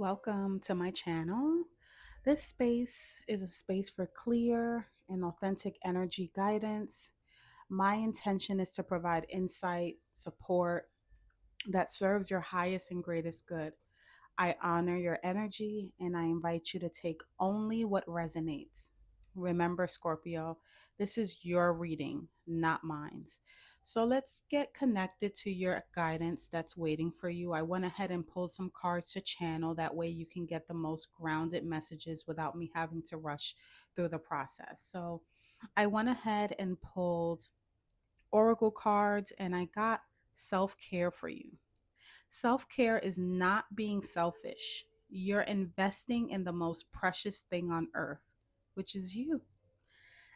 Welcome to my channel. This space is a space for clear and authentic energy guidance. My intention is to provide insight, support that serves your highest and greatest good. I honor your energy and I invite you to take only what resonates. Remember, Scorpio, this is your reading, not mine. So let's get connected to your guidance that's waiting for you. I went ahead and pulled some cards to channel. That way you can get the most grounded messages without me having to rush through the process. So I went ahead and pulled oracle cards and I got self care for you. Self care is not being selfish. You're investing in the most precious thing on earth, which is you.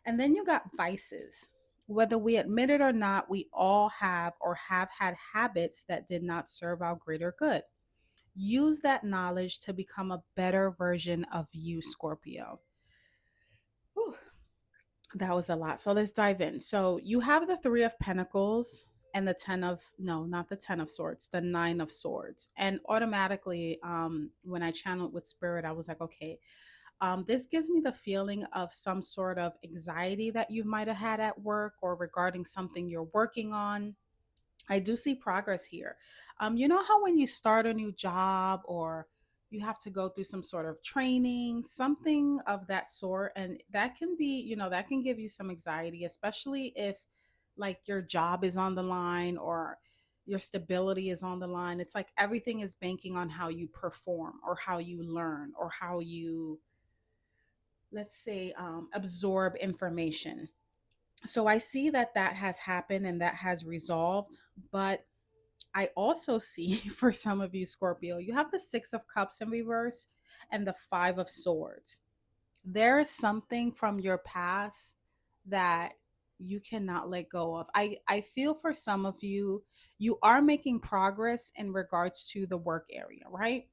And then you got vices. Whether we admit it or not, we all have or have had habits that did not serve our greater good. Use that knowledge to become a better version of you, Scorpio. Whew, that was a lot. So let's dive in. So you have the Three of Pentacles and the 10 of, no, not the 10 of Swords, the Nine of Swords. And automatically, when I channeled with Spirit, I was like, okay, this gives me the feeling of some sort of anxiety that you might have had at work or regarding something you're working on. I do see progress here. You know how when you start a new job or you have to go through some sort of training, something of that sort, and that can be, that can give you some anxiety, especially if like your job is on the line or your stability is on the line. It's like everything is banking on how you perform or how you learn or how you, let's say, absorb information. So I see that that has happened and that has resolved, but I also see for some of you, Scorpio, you have the Six of Cups in reverse and the Five of Swords. There is something from your past that you cannot let go of. I feel for some of you, you are making progress in regards to the work area, right?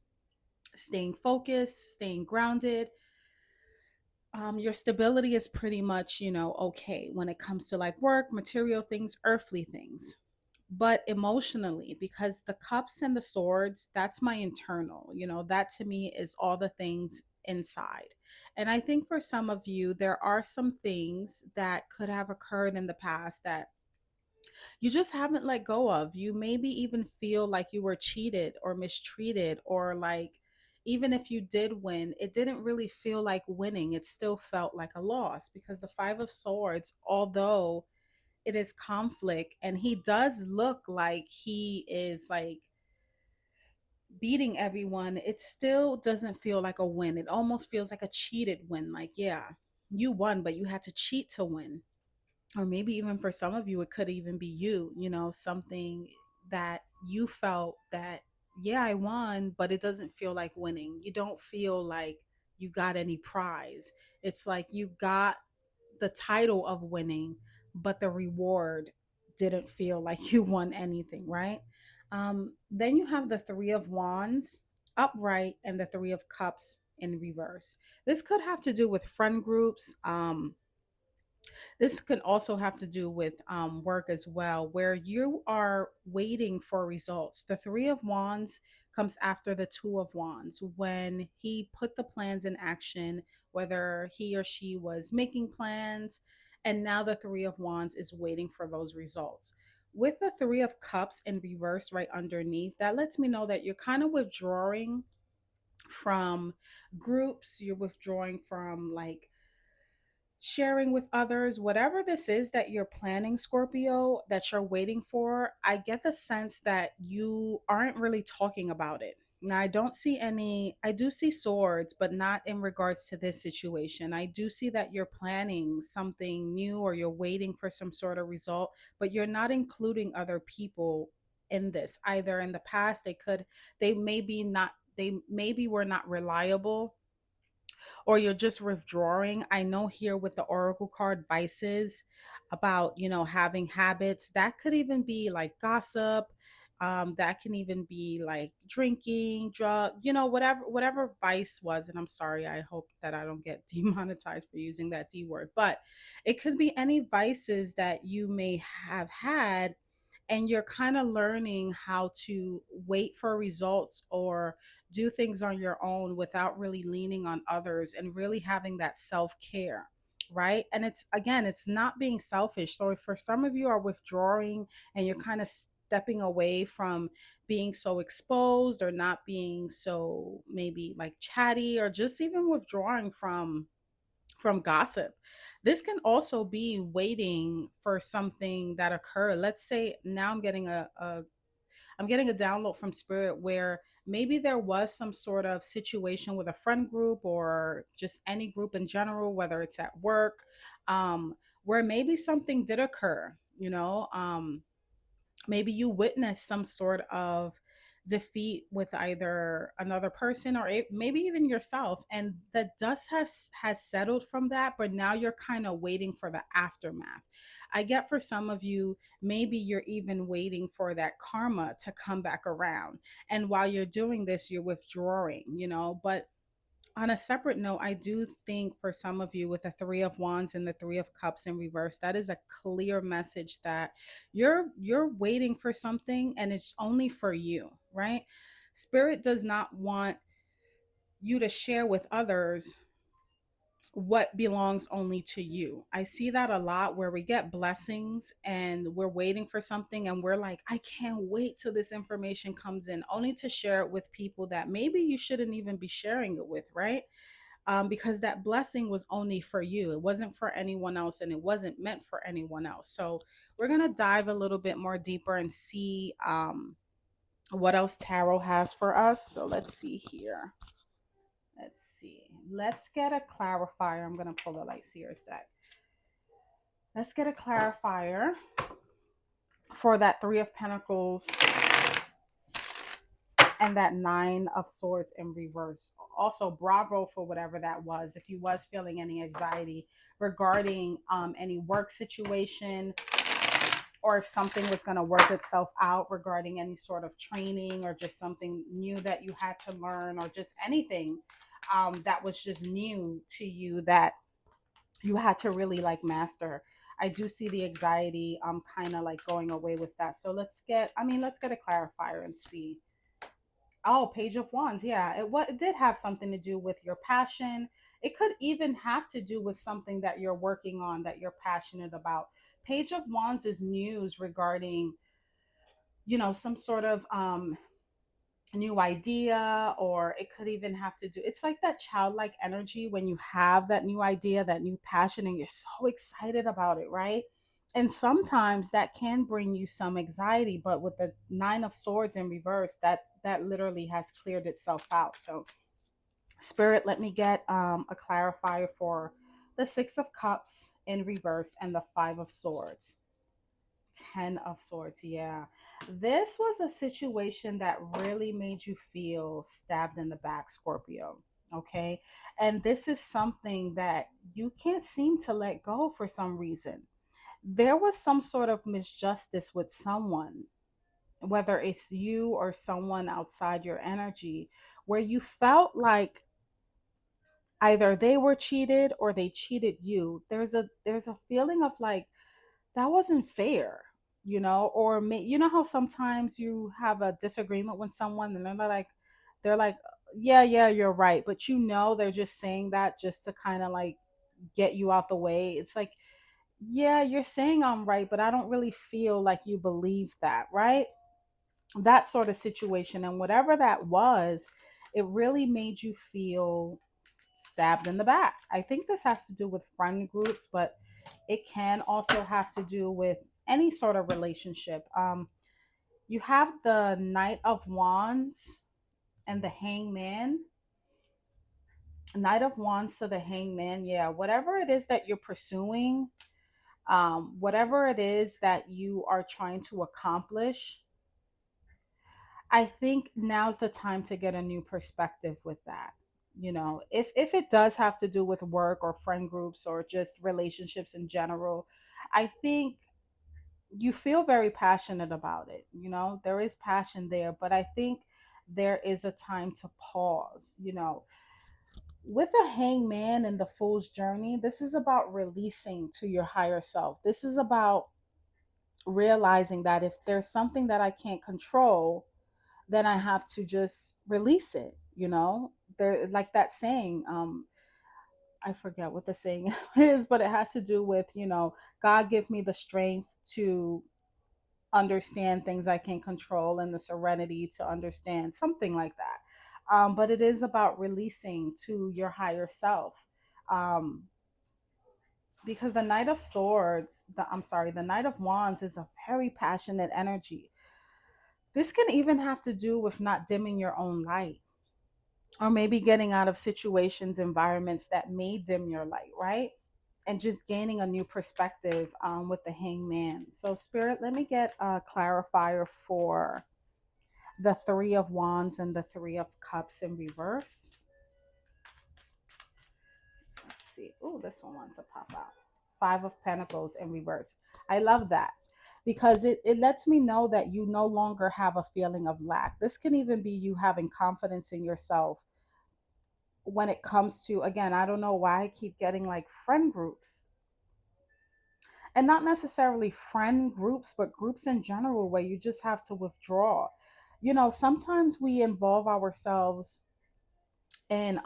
Staying focused, staying grounded. Your stability is pretty much, okay when it comes to like work, material things, earthly things. But emotionally, because the cups and the swords, that's my internal, that to me is all the things inside. And I think for some of you, there are some things that could have occurred in the past that you just haven't let go of. You maybe even feel like you were cheated or mistreated, or like even if you did win, it didn't really feel like winning. It still felt like a loss because the Five of Swords, although it is conflict and he does look like he is like beating everyone, it still doesn't feel like a win. It almost feels like a cheated win. Like, yeah, you won, but you had to cheat to win. Or maybe even for some of you, it could even be you, something that you felt that, yeah, I won, but it doesn't feel like winning. You don't feel like you got any prize. It's like you got the title of winning, but the reward didn't feel like you won anything, right? Then you have the Three of Wands upright and the Three of Cups in reverse. This could have to do with friend groups. This can also have to do with work as well, where you are waiting for results. The Three of Wands comes after the Two of Wands when he put the plans in action, whether he or she was making plans, and now the Three of Wands is waiting for those results. With the Three of Cups in reverse right underneath, that lets me know that you're kind of withdrawing from groups, you're withdrawing from like sharing with others, whatever this is that you're planning, Scorpio, that you're waiting for. I get the sense that you aren't really talking about it. Now, I don't see any, I do see swords, but not in regards to this situation. I do see that you're planning something new or you're waiting for some sort of result, but you're not including other people in this. Either in the past, they maybe not, they maybe were not reliable, or you're just withdrawing. I know here with the oracle card vices about, having habits, that could even be like gossip. That can even be like drinking, drug, whatever vice was. And I'm sorry, I hope that I don't get demonetized for using that D word, but it could be any vices that you may have had, and you're kind of learning how to wait for results or do things on your own without really leaning on others and really having that self-care, right? And it's, again, it's not being selfish. So if for some of you are withdrawing and you're kind of stepping away from being so exposed or not being so maybe like chatty or just even withdrawing from gossip, this can also be waiting for something that occurred. Let's say now I'm getting a download from spirit where maybe there was some sort of situation with a friend group or just any group in general, whether it's at work, where maybe something did occur, maybe you witnessed some sort of defeat with either another person or maybe even yourself, and the dust has settled from that, but now you're kind of waiting for the aftermath. I get for some of you, maybe you're even waiting for that karma to come back around, and while you're doing this, you're withdrawing, but on a separate note, I do think for some of you with the Three of Wands and the Three of Cups in reverse, that is a clear message that you're waiting for something and it's only for you, right? Spirit does not want you to share with others what belongs only to you. I see that a lot where we get blessings and we're waiting for something and we're like, I can't wait till this information comes in, only to share it with people that maybe you shouldn't even be sharing it with, right? Because that blessing was only for you. It wasn't for anyone else and it wasn't meant for anyone else. So we're going to dive a little bit more deeper and see what else tarot has for us. So let's see here. Let's see. Let's get a clarifier. I'm going to pull the Light Seers deck. Let's get a clarifier for that Three of Pentacles and that Nine of Swords in reverse. Also, bravo for whatever that was. If you was feeling any anxiety regarding any work situation, or if something was going to work itself out regarding any sort of training or just something new that you had to learn, or just anything that was just new to you that you had to really like master. I do see the anxiety kind of like going away with that. So let's get a clarifier and see. Oh, Page of Wands. Yeah, it did have something to do with your passion. It could even have to do with something that you're working on that you're passionate about. Page of Wands is news regarding, some sort of new idea, or it could even have to do, it's like that childlike energy when you have that new idea, that new passion, and you're so excited about it, right? And sometimes that can bring you some anxiety, but with the Nine of Swords in reverse, that literally has cleared itself out. So spirit, let me get a clarifier for the Six of Cups in reverse and the Five of Swords. Ten of Swords, yeah. This was a situation that really made you feel stabbed in the back, Scorpio. Okay. And this is something that you can't seem to let go for some reason. There was some sort of misjustice with someone, whether it's you or someone outside your energy, where you felt like either they were cheated or they cheated you. There's a feeling of like, that wasn't fair, or you know how sometimes you have a disagreement with someone and they're like, yeah, yeah, you're right, but they're just saying that just to kind of like get you out the way. It's like, yeah, you're saying I'm right, but I don't really feel like you believe that, right? That sort of situation. And whatever that was, it really made you feel stabbed in the back. I think this has to do with friend groups, but it can also have to do with any sort of relationship. You have the Knight of Wands and the Hangman. Knight of Wands to the Hangman. Yeah, whatever it is that you're pursuing, whatever it is that you are trying to accomplish, I think now's the time to get a new perspective with that. If it does have to do with work or friend groups or just relationships in general, I think you feel very passionate about it. There is passion there, but I think there is a time to pause. With a hangman and the fool's journey, this is about releasing to your higher self. This is about realizing that if there's something that I can't control, then I have to just release it, you know? There, like that saying, I forget what the saying is, but it has to do with, God give me the strength to understand things I can't control and the serenity to understand something like that. But it is about releasing to your higher self. Um, because the Knight of Swords, the Knight of Wands is a very passionate energy. This can even have to do with not dimming your own light, or maybe getting out of situations, environments that may dim your light, right? And just gaining a new perspective with the Hangman. So, Spirit, let me get a clarifier for the Three of Wands and the Three of Cups in reverse. Let's see. Oh, this one wants to pop out. Five of Pentacles in reverse. I love that because it lets me know that you no longer have a feeling of lack. This can even be you having confidence in yourself when it comes to, again, I don't know why I keep getting like friend groups, and not necessarily friend groups, but groups in general where you just have to withdraw. Sometimes we involve ourselves in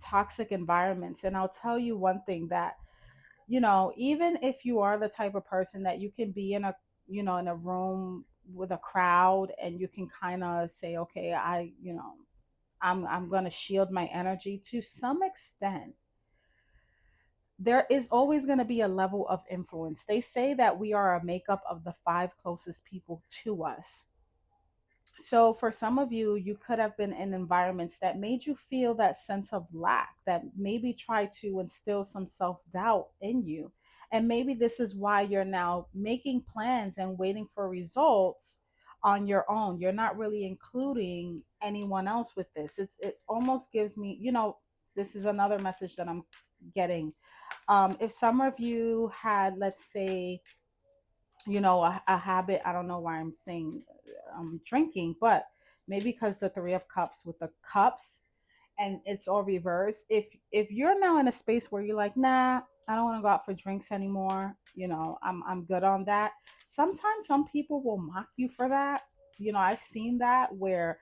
toxic environments, and I'll tell you one thing that, even if you are the type of person that you can be in a room with a crowd, and you can kind of say, okay, I'm going to shield my energy to some extent. There is always going to be a level of influence. They say that we are a makeup of the five closest people to us. So for some of you, you could have been in environments that made you feel that sense of lack, that maybe try to instill some self-doubt in you. And maybe this is why you're now making plans and waiting for results on your own. You're not really including anyone else with this. It almost gives me, this is another message that I'm getting. If some of you had, let's say, a habit, I don't know why I'm saying drinking, but maybe because the Three of Cups with the cups and it's all reversed. If you're now in a space where you're like, nah, I don't want to go out for drinks anymore, I'm good on that. Sometimes some people will mock you for that. I've seen that where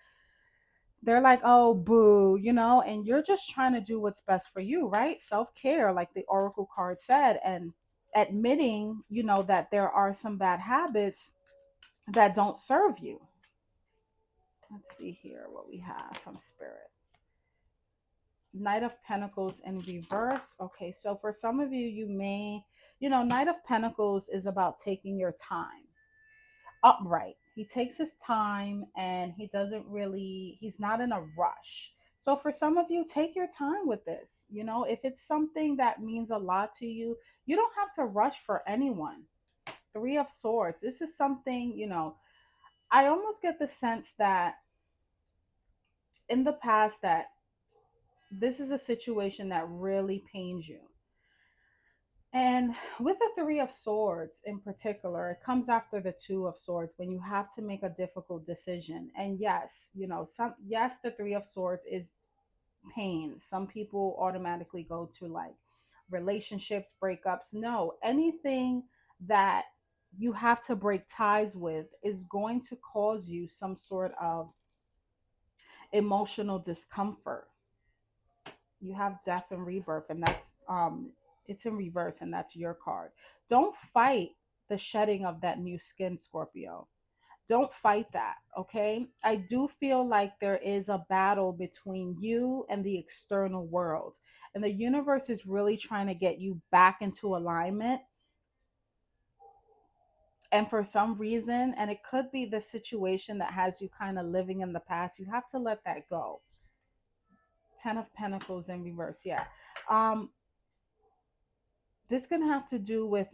they're like, oh, boo, and you're just trying to do what's best for you, right? Self care, like the Oracle card said, and admitting, that there are some bad habits that don't serve you. Let's see here what we have from Spirit. Knight of Pentacles in reverse. Okay, so for some of you, you may, Knight of Pentacles is about taking your time. Upright. He takes his time and he's not in a rush. So for some of you, take your time with this. If it's something that means a lot to you, you don't have to rush for anyone. Three of Swords. This is something, I almost get the sense that in the past that this is a situation that really pains you. And with the Three of Swords in particular, it comes after the Two of Swords when you have to make a difficult decision. And yes, the Three of Swords is pain. Some people automatically go to like relationships, breakups. No, anything that you have to break ties with is going to cause you some sort of emotional discomfort. You have death and rebirth, and that's it's in reverse, and that's your card. Don't fight the shedding of that new skin, Scorpio. Don't fight that, okay? I do feel like there is a battle between you and the external world, and the universe is really trying to get you back into alignment. And for some reason, and it could be the situation that has you kind of living in the past, you have to let that go. Ten of Pentacles in reverse, yeah. um this can have to do with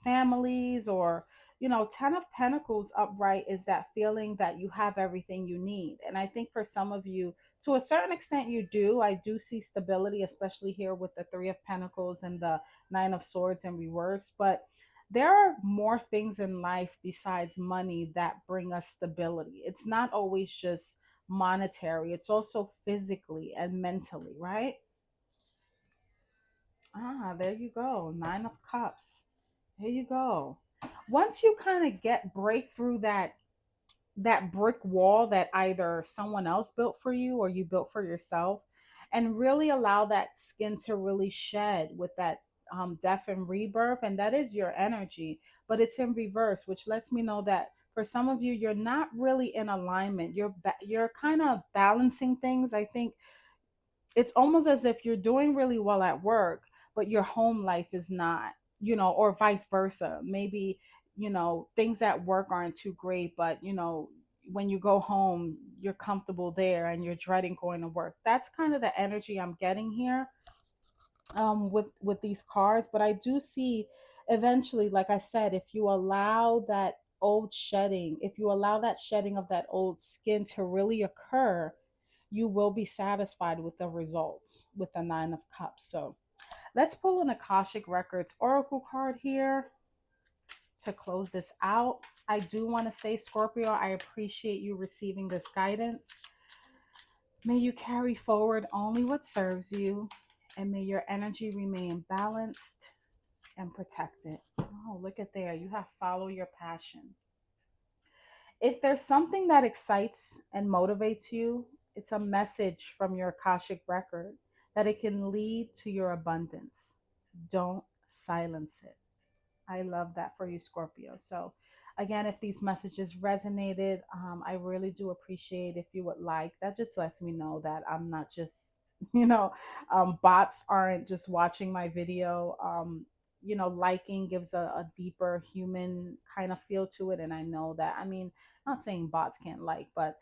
families, or Ten of Pentacles upright is that feeling that you have everything you need. And I think for some of you, to a certain extent, you do. I do see stability, especially here with the Three of Pentacles and the Nine of Swords in reverse. But there are more things in life besides money that bring us stability. It's not always just monetary, it's also physically and mentally, right? Ah, there you go. Nine of Cups. Here you go. Once you kind of get break through that brick wall that either someone else built for you or you built for yourself, and really allow that skin to really shed with that death and rebirth, and that is your energy, but it's in reverse, which lets me know that for some of you, you're not really in alignment. You're kind of balancing things. I think it's almost as if you're doing really well at work, but your home life is not, or vice versa. Maybe, things at work aren't too great, but, when you go home, you're comfortable there and you're dreading going to work. That's kind of the energy I'm getting here with these cards. But I do see eventually, like I said, if you allow that old shedding, if you allow that shedding of that old skin to really occur, you will be satisfied with the results with the Nine of Cups. So let's pull an Akashic Records Oracle card here to close this out. I do want to say, Scorpio, I appreciate you receiving this guidance. May you carry forward only what serves you, and may your energy remain balanced and protected. Oh, look at there. You have follow your passion. If there's something that excites and motivates you, it's a message from your Akashic record that it can lead to your abundance. Don't silence it. I love that for you, Scorpio. So, again, if these messages resonated, I really do appreciate if you would like. That just lets me know that I'm not just, you know, bots aren't just watching my video. Liking gives a deeper human kind of feel to it. And I know that, I mean, I'm not saying bots can't like, but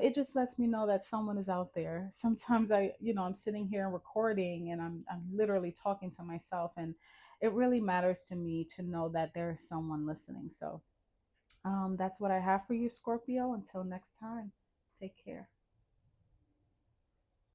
it just lets me know that someone is out there. Sometimes I'm sitting here recording and I'm literally talking to myself, and it really matters to me to know that there is someone listening. So that's what I have for you, Scorpio. Until next time, take care.